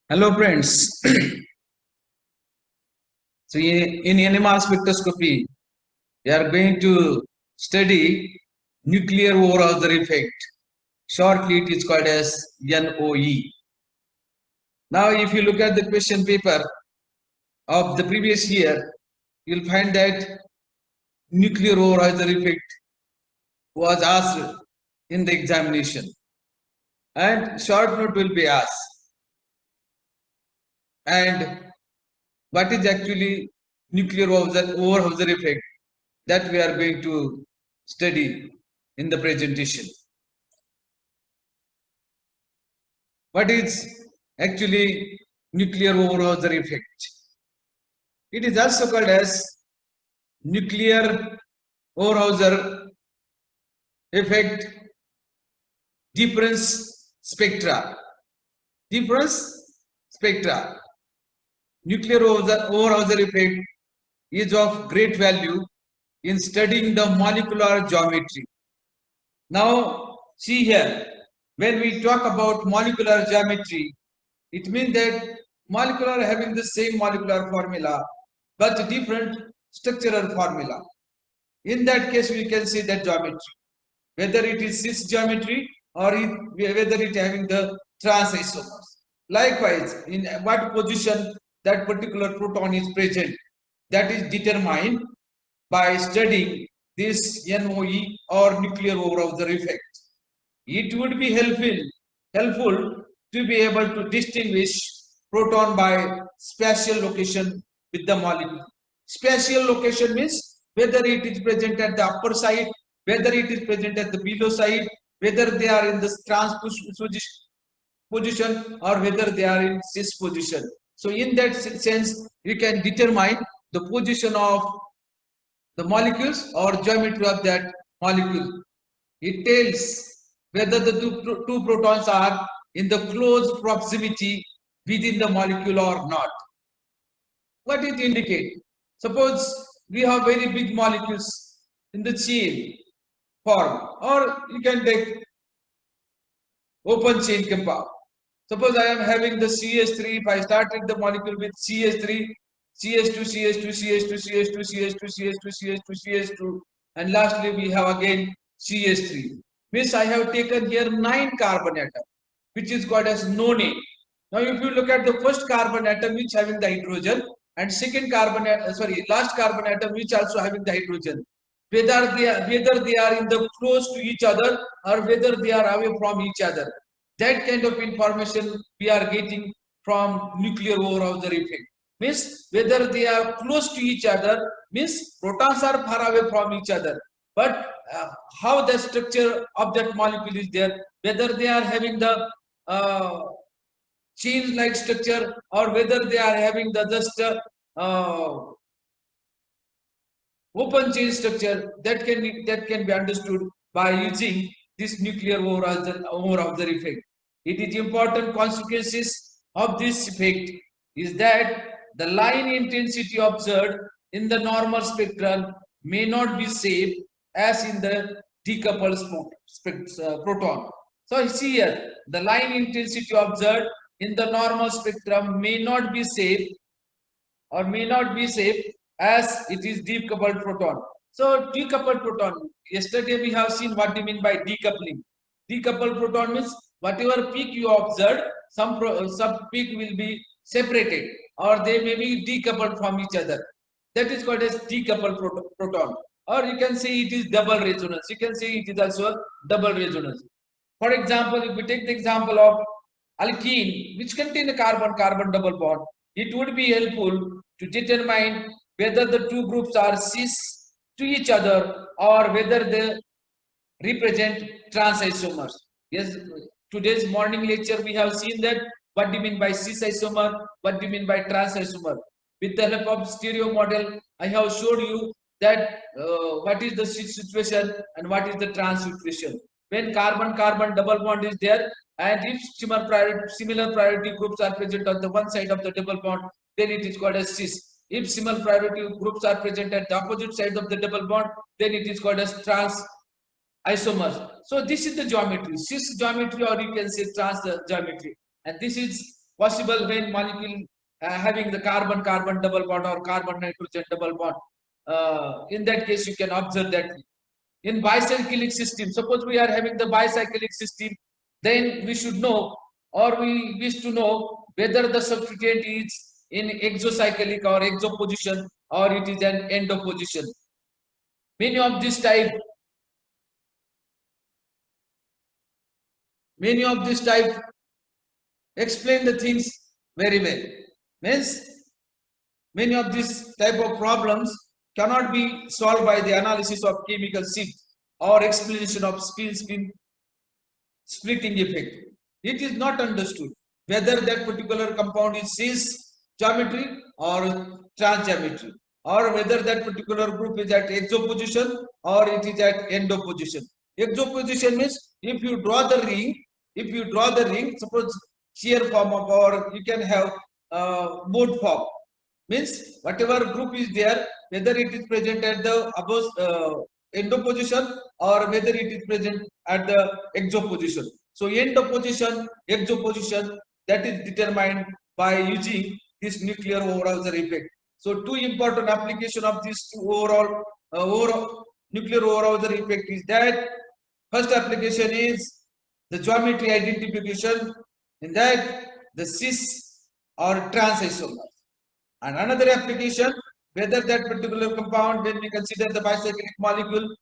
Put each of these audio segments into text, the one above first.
Hello friends. So in NMR spectroscopy, we are going to study nuclear Overhauser effect. Shortly it is called as NOE. Now if you look at the question paper of the previous year, you'll find that nuclear Overhauser effect was asked in the examination. And short note will be asked. And what is actually nuclear Overhauser effect? That we are going to study in the presentation. What is actually nuclear Overhauser effect? It is also called as nuclear Overhauser effect difference spectra. Difference spectra. Nuclear Overhauser effect is of great value in studying the molecular geometry. Now, see here, when we talk about molecular geometry, it means that molecular having the same molecular formula, but different structural formula. In that case, we can see that geometry, whether it is cis geometry or whether it having the trans isomers. Likewise, in what position that particular proton is present, that is determined by studying this NOE or nuclear Overhauser effect. It would be helpful to be able to distinguish proton by spatial location with the molecule. Spatial location means whether it is present at the upper side, whether it is present at the below side, whether they are in the trans position or whether they are in cis position. So in that sense, we can determine the position of the molecules or geometry of that molecule. It tells whether the two protons are in the close proximity within the molecule or not. What it indicate? Suppose we have very big molecules in the chain form, or you can take open chain compound. Suppose I am having the CH3. If I started the molecule with CH3, CH2, CH2, CH2, CH2, CH2, CH2, CH2, CH2, and lastly we have again CH3. Means I have taken here 9 carbon atom, which is called as NOE. Now if you look at the first carbon atom which having the hydrogen, and second carbon last carbon atom which also having the hydrogen, whether they are in the close to each other or whether they are away from each other. That kind of information we are getting from nuclear Overhauser effect. Means whether they are close to each other, means protons are far away from each other. But how the structure of that molecule is there, whether they are having the chain-like structure or whether they are having the just open chain structure, that can be understood by using this nuclear Overhauser effect. It is important consequences of this effect is that the line intensity observed in the normal spectrum may not be same as in the decoupled proton. So see here, the line intensity observed in the normal spectrum may not be safe as it is decoupled proton. So decoupled proton, yesterday we have seen what we mean by decoupling. Decoupled proton means whatever peak you observed, some peak will be separated or they may be decoupled from each other. That is called as decoupled proton. Or you can say it is double resonance. You can say it is also a double resonance. For example, if we take the example of alkene, which contain a carbon-carbon double bond, it would be helpful to determine whether the two groups are cis to each other or whether they represent trans isomers. Yes, today's morning lecture we have seen that what do you mean by cis isomer, what do you mean by trans isomer. With the help of stereo model, I have showed you that what is the cis situation and what is the trans situation. When carbon-carbon double bond is there, and if similar priority groups are present on the one side of the double bond, then it is called as cis. If similar priority groups are present at the opposite side of the double bond, then it is called as trans isomers. So this is the geometry, cis geometry, or you can say trans geometry, and this is possible when molecule having the carbon-carbon double bond or carbon-nitrogen double bond. In that case, you can observe that in bicyclic system, suppose we are having the bicyclic system, then we should know, or we wish to know whether the substituent is in exocyclic or exo position, or it is an endo position. Many of this type explain the things very well. Means many of these type of problems cannot be solved by the analysis of chemical shift or explanation of spin splitting effect. It is not understood whether that particular compound is cis geometry or trans geometry, or whether that particular group is at exo position or it is at endo position. Exo position means if you draw the ring, suppose shear form of, or you can have mode form, means whatever group is there, whether it is present at the endo position or whether it is present at the exo position. So endo position, exo position, that is determined by using this nuclear Overhauser effect. So two important application of this overall nuclear Overhauser effect is that first application is the geometry identification, in that the cis or trans isomers. And another application, whether that particular compound, when we consider the bicyclic molecule,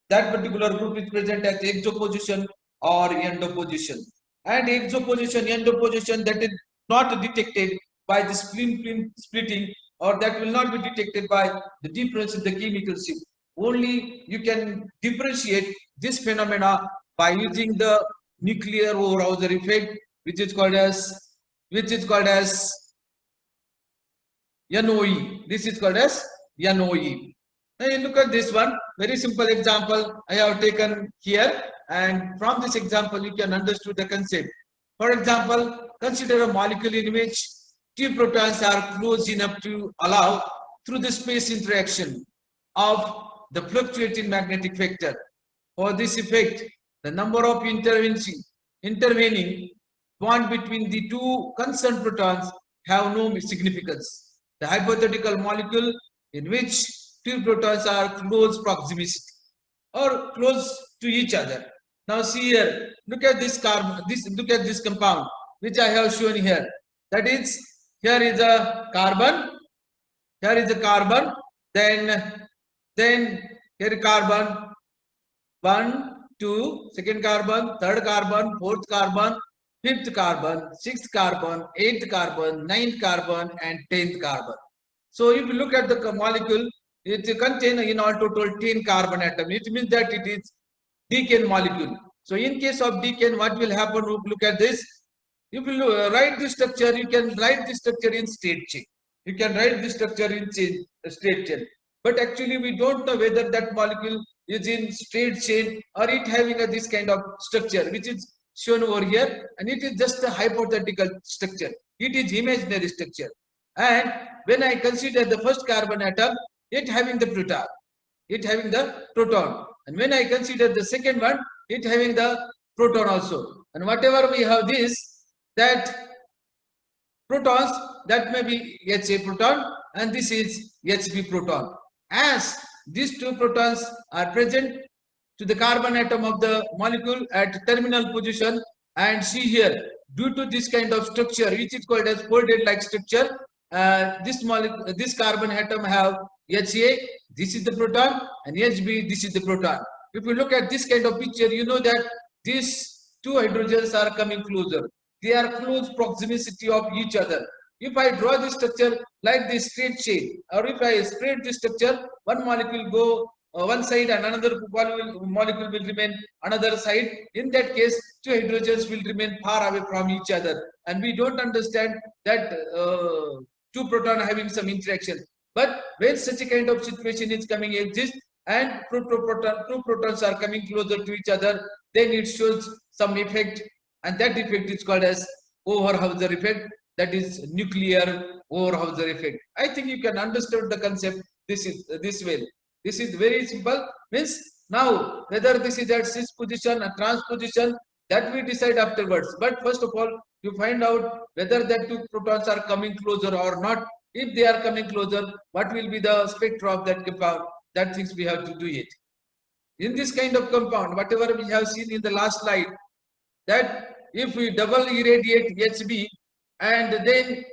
that particular group is present as exo position or endo position. And exo position, endo position, that is not detected by the splitting, or that will not be detected by the difference in the chemical shift. Only you can differentiate this phenomena by using the nuclear Overhauser effect, which is called as NOE. This is called as NOE. Now you look at this one, very simple example I have taken here, and from this example you can understand the concept. For example, consider a molecule in which two protons are close enough to allow through the space interaction of the fluctuating magnetic vector. For this effect, the number of intervening bond between the two concerned protons have no significance. The hypothetical molecule in which two protons are close proximity or close to each other. Now see here, look at this compound which I have shown here. That is, here is a carbon, then here is carbon, 1, 2, second carbon, third carbon, fourth carbon, fifth carbon, sixth carbon, eighth carbon, ninth carbon, and 10th carbon. So if you look at the molecule, it contains in all total 10 carbon atoms. It means that it is decane molecule. So in case of decane, what will happen? Look at this. If you write the structure, you can write the structure in straight chain. But actually, we don't know whether that molecule is in straight chain or it having this kind of structure, which is shown over here, and it is just a hypothetical structure. It is imaginary structure. And when I consider the first carbon atom, it having the proton, and when I consider the second one, it having the proton also. And whatever we have that protons, that may be HA proton and this is HB proton. As these two protons are present to the carbon atom of the molecule at terminal position, and see here, due to this kind of structure which is called as folded like structure, this carbon atom have HA, this is the proton, and HB, this is the proton. If you look at this kind of picture, you know that these two hydrogens are coming closer. They are close proximity of each other. If I draw this structure like this straight chain, or if I spread this structure, one molecule go one side and another molecule will remain another side. In that case, two hydrogens will remain far away from each other, and we don't understand that two protons having some interaction. But when such a kind of situation is coming exist and two protons are coming closer to each other, then it shows some effect, and that effect is called as Overhauser effect. That is nuclear Overhauser effect. I think you can understand the concept. This way. This is very simple. Means now whether this is at cis position or trans position, That we decide afterwards. But first of all, you find out whether that two protons are coming closer or not. If they are coming closer, what will be the spectra of that compound? That things we have to do it. In this kind of compound, whatever we have seen in the last slide, that if we double irradiate Hb and then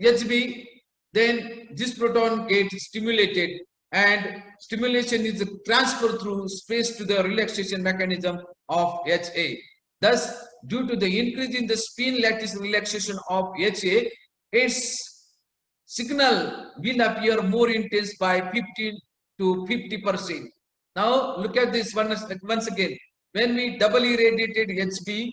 Hb, then this proton gets stimulated, and stimulation is transferred through space to the relaxation mechanism of Ha. Thus, due to the increase in the spin lattice relaxation of Ha, its signal will appear more intense by 15 to 50%. Now look at this one once again. When we double irradiated Hb,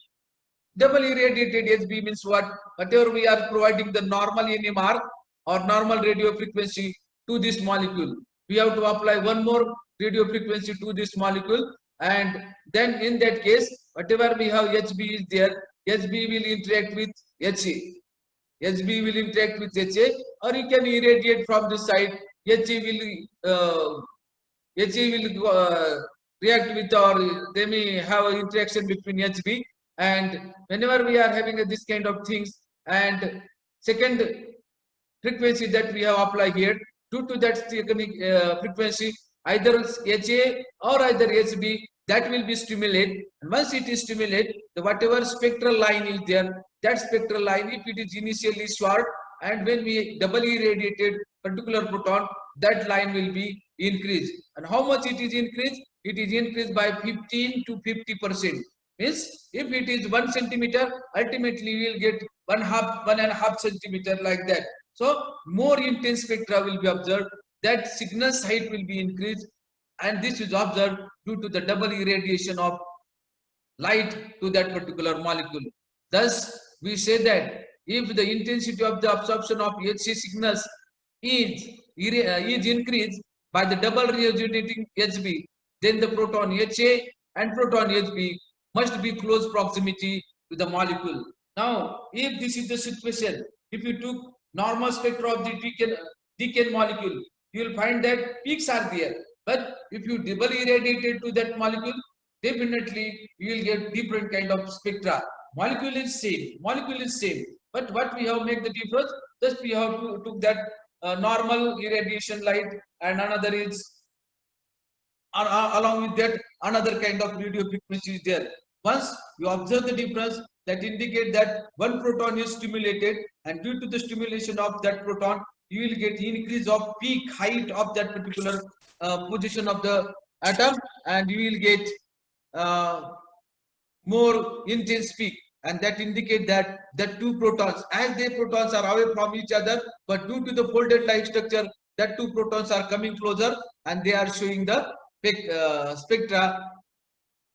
double irradiated Hb means what? Whatever we are providing the normal NMR or normal radio frequency to this molecule, we have to apply one more radio frequency to this molecule, and then in that case, whatever we have Hb is there, Hb will interact with Ha. Hb will interact with Ha, or you can irradiate from this side. Ha will react with, or they may have an interaction between Hb, and whenever we are having this kind of things, and second frequency that we have applied here, due to that frequency, either Ha or either Hb, that will be stimulated, and once it is stimulated, the whatever spectral line is there, that spectral line, if it is initially short, and when we double irradiated particular proton, that line will be increased. And how much it is increased? It is increased by 15 to 50%. Means if it is 1 centimeter, ultimately we will get 1.5 centimeter, like that. So more intense spectra will be observed. That signal height will be increased, and this is observed due to the double irradiation of light to that particular molecule. Thus, we say that if the intensity of the absorption of Ha signals is increased by the double resonating Hb, then the proton Ha and proton Hb must be close proximity to the molecule. Now, if this is the situation, if you took normal spectra of the decay molecule, you will find that peaks are there. But if you double irradiated to that molecule, definitely you will get different kind of spectra. Molecule is same, but what we have make the difference? Just we have to took that normal irradiation light, and another is along with that another kind of radio frequency is there. Once you observe the difference, that indicate that one proton is stimulated, and due to the stimulation of that proton, you will get increase of peak height of that particular position of the atom, and you will get more intense peak, and that indicate that the two protons, as the protons are away from each other, but due to the folded like structure, that two protons are coming closer, and they are showing the spectra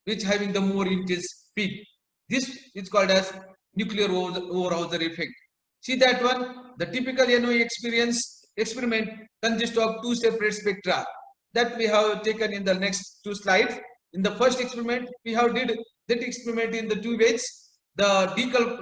which having the more intense peak. This is called as nuclear Overhauser effect. See that one? The typical NOE experiment consists of two separate spectra that we have taken in the next two slides. In the first experiment, we have did that experiment in the two ways. The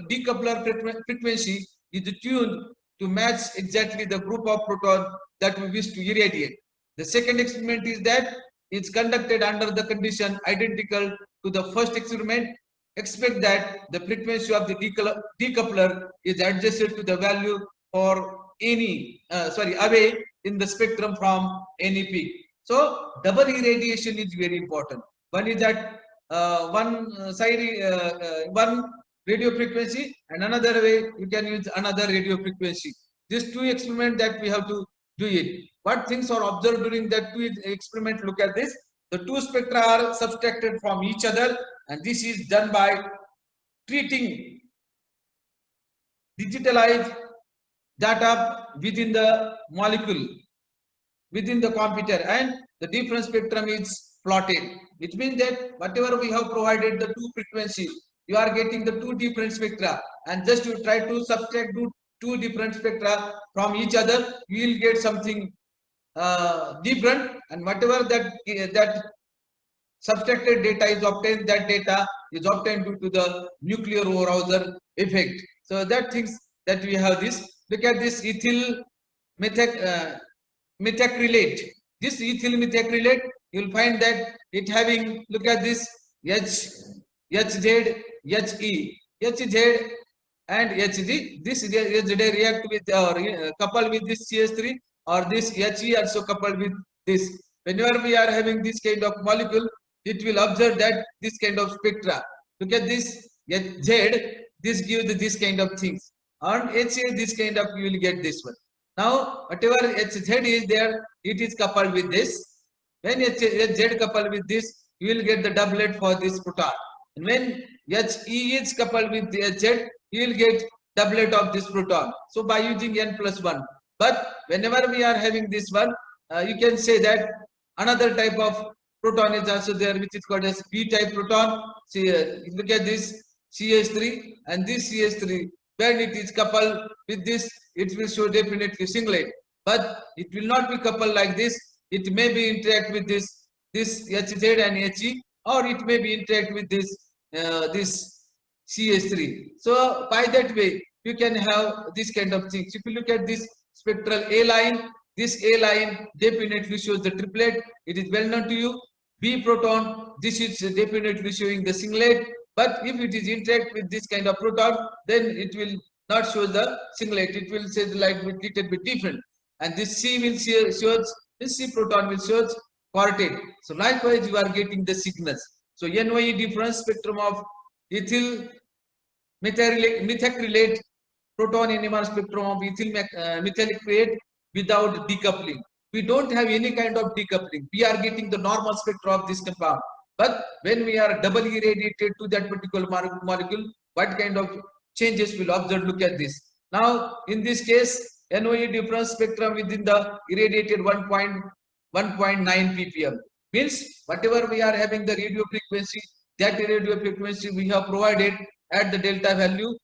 decoupler frequency is tuned to match exactly the group of protons that we wish to irradiate. The second experiment is that it's conducted under the condition identical to the first experiment. Expect that the frequency of the decoupler is adjusted to the value for any away in the spectrum from any peak. So double irradiation is very important. One is that one radio frequency, and another way you can use another radio frequency. These two experiments that we have to do it. What things are observed during that two experiment? Look at this. The two spectra are subtracted from each other, and this is done by treating digitalized data within the molecule, within the computer, and the different spectrum is plotted. Which means that whatever we have provided the two frequencies, you are getting the two different spectra, and just you try to subtract two different spectra from each other, you will get something different, and whatever that subtracted data is obtained, that data is obtained due to the nuclear Overhauser effect. So that things that we have this. Look at this ethyl methacrylate. This ethyl methacrylate, you will find that it having, look at this, HZ, HE, HZ and HG. This HZ react with or couple with this CH3, or this HE also coupled with this. Whenever we are having this kind of molecule, it will observe that this kind of spectra. Look at this HZ, this gives this kind of things. On HA, this kind of you will get this one. Now, whatever HZ is there, it is coupled with this. When HZ coupled with this, you will get the doublet for this proton. And when HE is coupled with the HZ, you will get doublet of this proton. So by using N+1. But whenever we are having this one, you can say that another type of proton is also there, which is called as p-type proton. See, look at this CH3 and this CH3. When it is coupled with this, it will show definitely singlet. But it will not be coupled like this. It may be interact with this HZ and HE, or it may be interact with this CH3. So by that way, you can have this kind of things. If you look at this spectral A line, this A line definitely shows the triplet. It is well known to you. B proton, this is definitely showing the singlet. But if it is interact with this kind of proton, then it will not show the singlet. It will say the light will little bit different. And this C will shows, this C proton will shows quartet. So likewise, you are getting the signals. So NOE difference spectrum of ethyl methacrylate proton NMR spectrum of ethyl methacrylate without decoupling. We don't have any kind of decoupling. We are getting the normal spectra of this compound. But when we are double irradiated to that particular molecule, what kind of changes will observe? Look at this. Now, in this case, NOE difference spectrum within the irradiated 1.9 ppm means whatever we are having the radio frequency, that radio frequency we have provided at the delta value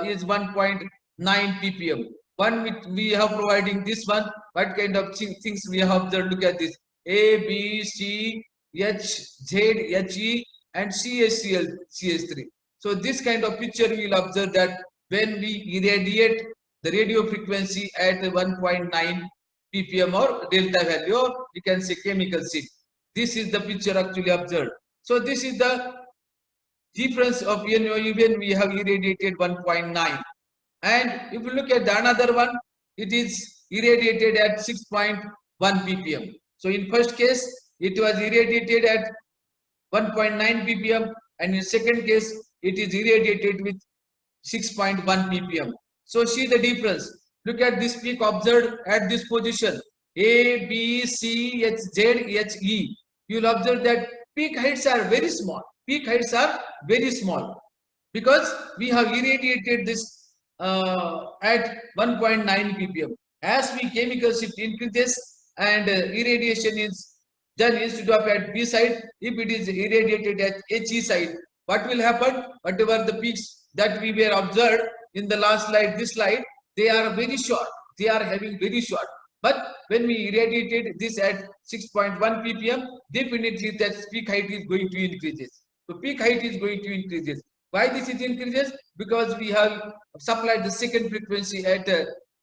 is 1.9 ppm. One we have providing this one. What kind of things we have observed? Look at this: A, B, C, H, Z, He, and CHCl, CH3. So this kind of picture we will observe that when we irradiate the radio frequency at 1.9 ppm or delta value, or we can say chemical shift. This is the picture actually observed. So this is the difference of NOE when we have irradiated 1.9. And if you look at the another one, it is irradiated at 6.1 ppm. So in first case, it was irradiated at 1.9 ppm, and in second case, it is irradiated with 6.1 ppm. So see the difference. Look at this peak observed at this position: A, B, C, H, Z, H, E. You will observe that peak heights are very small. Peak heights are very small because we have irradiated this at 1.9 ppm. As we chemical shift increases and irradiation is done instead of at B side, if it is irradiated at HE side, what will happen? Whatever the peaks that we were observed in the last slide, this slide, they are very short. They are having very short. But when we irradiated this at 6.1 ppm, definitely that peak height is going to increases. So peak height is going to increases. Why this is increases? Because we have supplied the second frequency at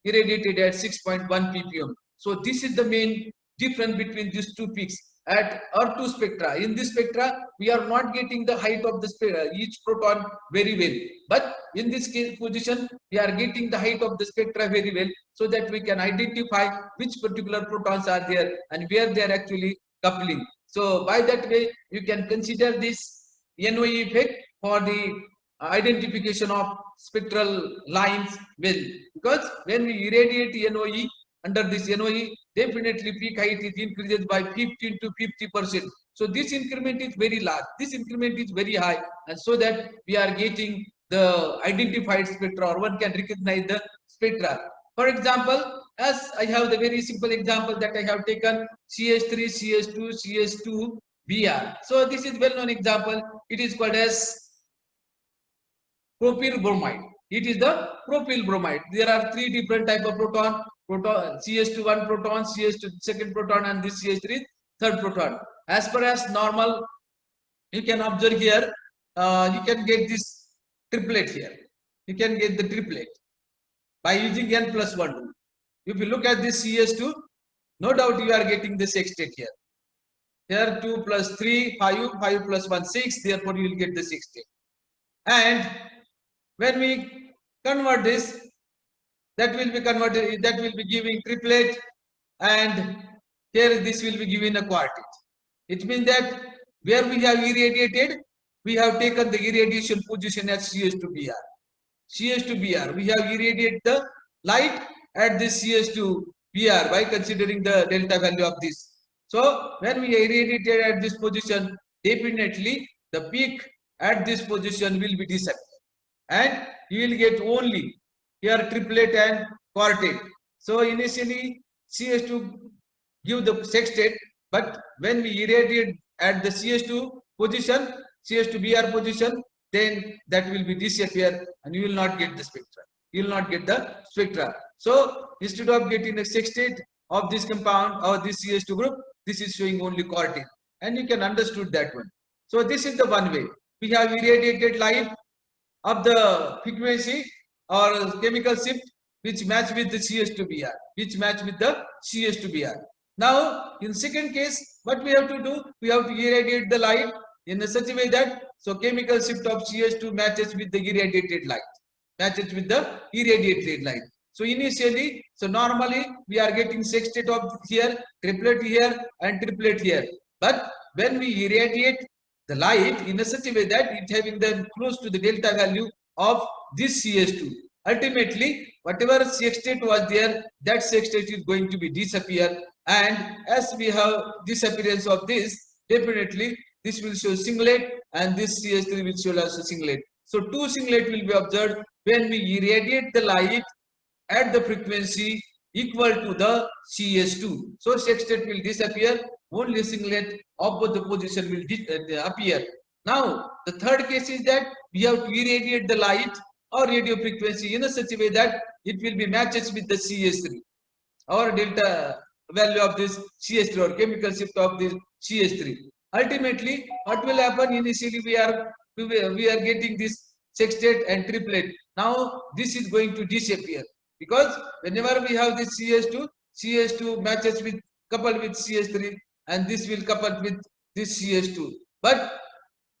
irradiated at 6.1 ppm. So this is the main difference between these two peaks at our two spectra. In this spectra, we are not getting the height of the spectra, each proton very well. But in this case position, we are getting the height of the spectra very well, so that we can identify which particular protons are there and where they are actually coupling. So by that way, you can consider this NOE effect for the identification of spectral lines well, because when we irradiate NOE, under this NOE, definitely peak height is increases by 15 to 50%. So this increment is very large, this increment is very high, and so that we are getting the identified spectra, or one can recognize the spectra. For example, as I have the very simple example that I have taken, CH3, CH2, CH2, Br. So this is well-known example. It is called as propyl bromide. It is the propyl bromide. There are three different type of proton: CH2 one proton, CH2 second proton, and this CH3 third proton. As per as normal, you can observe here. You can get this triplet here. You can get the triplet by using N+1 rule. If you look at this CH2, no doubt you are getting the sextet here. Here 2 plus 3, 5, 5 plus 1, 6. Therefore, you will get the 60. And when we convert this, that will be converted, that will be giving triplet, and here this will be given a quartet. It means that where we have irradiated, we have taken the irradiation position as CS to BR. CS to BR. We have irradiated the light at this CS to BR by considering the delta value of this. So when we irradiated at this position, definitely the peak at this position will be disappear, and you will get only here triplet and quartet. So initially CS2 give the sextet, but when we irradiate at the CS2 position, CS2 BR position, then that will be disappear and you will not get the spectra. You will not get the spectra. So instead of getting a sextet of this compound or this CS2 group, this is showing only quartet, and you can understood that one. So this is the one way. We have irradiated light of the frequency or chemical shift which match with the CS2BR, which match with the CS2BR. Now, in second case, what we have to do? We have to irradiate the light in such a way that so chemical shift of CS2 matches with the irradiated light, matches with the irradiated light. So initially, so normally we are getting sextet of here, triplet here, and triplet here. But when we irradiate the light in such a way that it having the close to the delta value of this CS2. Ultimately, whatever sextet was there, that sextet is going to be disappear. And as we have disappearance of this, definitely this will show singlet and this CS3 will show also singlet. So two singlet will be observed when we irradiate the light at the frequency equal to the CS2. So sextet will disappear, only singlet of both the position will appear. Now, the third case is that we have to irradiate the light or radio frequency in such a way that it will be matches with the CS3 or delta value of this CS3 or chemical shift of this CS3. Ultimately, what will happen? Initially, we are getting this sextet and triplet. Now, this is going to disappear because whenever we have this CS2 matches with coupled with CS3, and this will couple with this CS2. But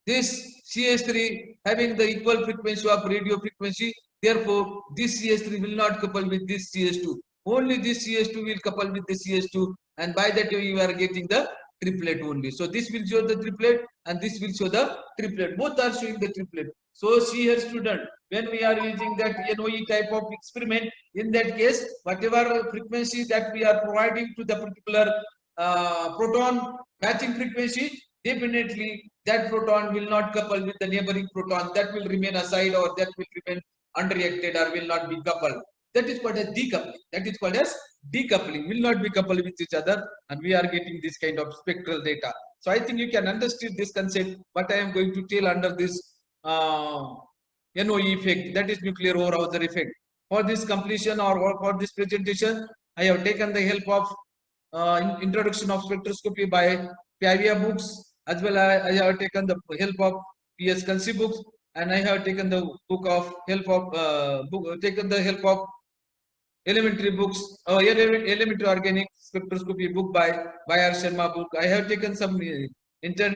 this CS3 having the equal frequency of radio frequency, therefore this CS3 will not couple with this CS2. Only this CS2 will couple with the CS2, and by that way you are getting the triplet only. So this will show the triplet and this will show the triplet. Both are showing the triplet. So see here student, when we are using that NOE type of experiment, in that case, whatever frequency that we are providing to the particular proton matching frequency, definitely that proton will not couple with the neighboring proton. That will remain aside or that will remain unreacted or will not be coupled. That is called as decoupling. That is called as decoupling. Will not be coupled with each other, and we are getting this kind of spectral data. So I think you can understand this concept. What I am going to tell under this NOE effect, that is nuclear Overhauser effect. For this completion or for this presentation, I have taken the help of introduction of spectroscopy by Pavia books, as well as I have taken the help of PS Kansi books, and I have taken the book of help of elementary books, elementary organic spectroscopy book by R. Sharma book. I have taken some internet